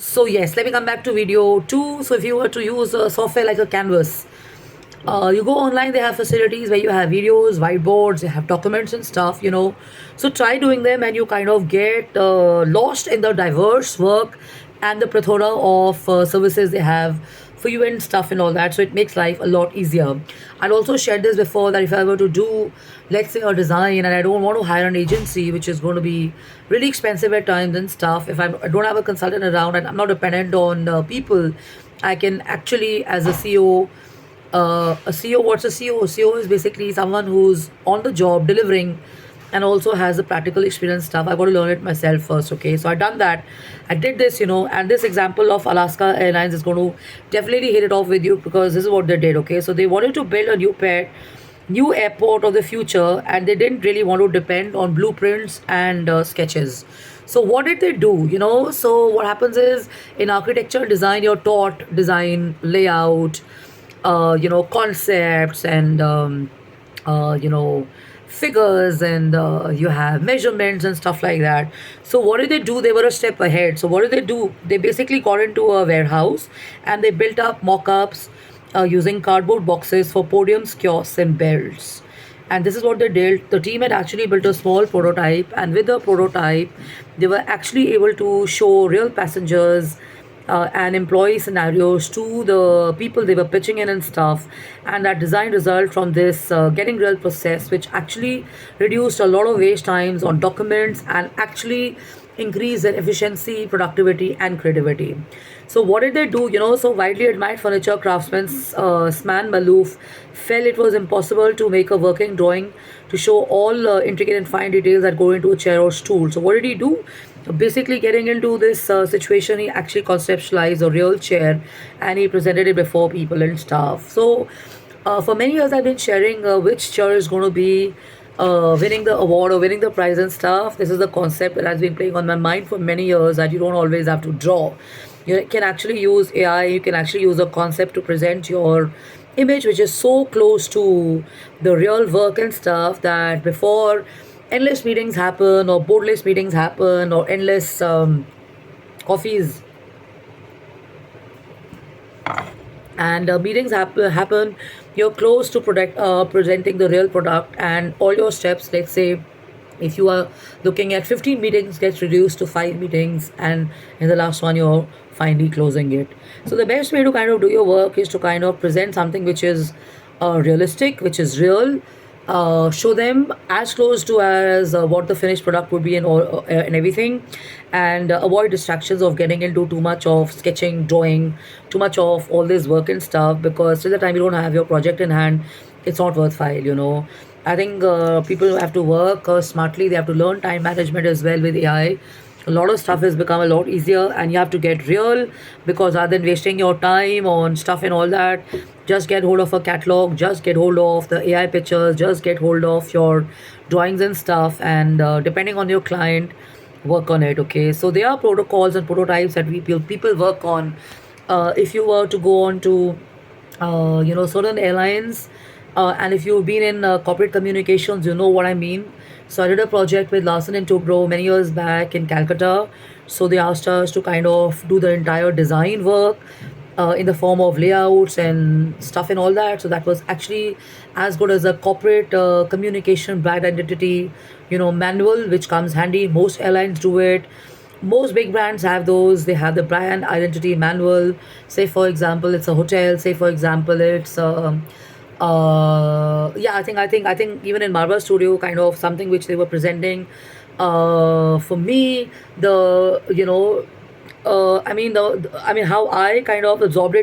So yes, let me come back to video two. So if you were to use a software like a Canvas, you go online, they have facilities where you have videos, whiteboards, they have documents and stuff. So try doing them and you kind of get lost in the diverse work and the plethora of services they have for you and stuff and all that. So it makes life a lot easier. I'd also shared this before that if I were to do, let's say, a design and I don't want to hire an agency, which is going to be really expensive at times and stuff, if I don't have a consultant around and I'm not dependent on people, I can actually, as a CEO, a CEO, what's a CEO? CEO is basically someone who's on the job delivering and also has the practical experience stuff. I got to learn it myself first, okay? So I done that. I did this, and this example of Alaska Airlines is going to definitely hit it off with you because this is what they did, okay? So they wanted to build a new airport of the future, and they didn't really want to depend on blueprints and sketches. So what did they do? So what happens is in architecture design, you're taught design, layout, concepts and figures and you have measurements and stuff like that. So what did they do? They were a step ahead. So what did they do? They basically got into a warehouse and they built up mock-ups using cardboard boxes for podiums, kiosks, and belts. And this is what they did. The team had actually built a small prototype, and with the prototype, they were actually able to show real passengers and employee scenarios to the people they were pitching in and stuff. And that design result from this getting real process, which actually reduced a lot of waste times on documents and actually increased their efficiency, productivity, and creativity. So what did they do? So widely admired furniture craftsman Sman Malouf felt it was impossible to make a working drawing to show all intricate and fine details that go into a chair or stool. So what did he do? Basically, getting into this situation, he actually conceptualized a real chair and he presented it before people and stuff. So for many years, I've been sharing which chair is going to be winning the award or winning the prize and stuff. This is the concept that has been playing on my mind for many years, that you don't always have to draw. You can actually use AI, you can actually use a concept to present your image, which is so close to the real work and stuff that before endless meetings happen or boardless meetings happen or endless coffees and meetings happen, you're close to presenting the real product, and all your steps, let's say if you are looking at 15 meetings, gets reduced to 5 meetings, and in the last one you're finally closing it. So the best way to kind of do your work is to kind of present something which is realistic, which is real, show them as close to as what the finished product would be and everything, and avoid distractions of getting into too much of sketching, drawing, too much of all this work and stuff, because till the time you don't have your project in hand, it's not worthwhile. I think people have to work smartly. They have to learn time management as well with AI. A lot of stuff has become a lot easier, and you have to get real, because rather than wasting your time on stuff and all that, just get hold of a catalog, just get hold of the AI pictures, just get hold of your drawings and stuff, and depending on your client, work on it. Okay, so there are protocols and prototypes that people work on. If you were to go on to certain airlines, and if you've been in corporate communications, you know what I mean. So I did a project with Larsen and Toubro many years back in Calcutta. So they asked us to kind of do the entire design work in the form of layouts and stuff and all that. So that was actually as good as a corporate communication brand identity, manual, which comes handy. Most airlines do it. Most big brands have those. They have the brand identity manual. Say for example, it's a hotel. Say for example, it's yeah, I think even in Marvel Studio, kind of something which they were presenting. For me, the I mean how I kind of absorbed it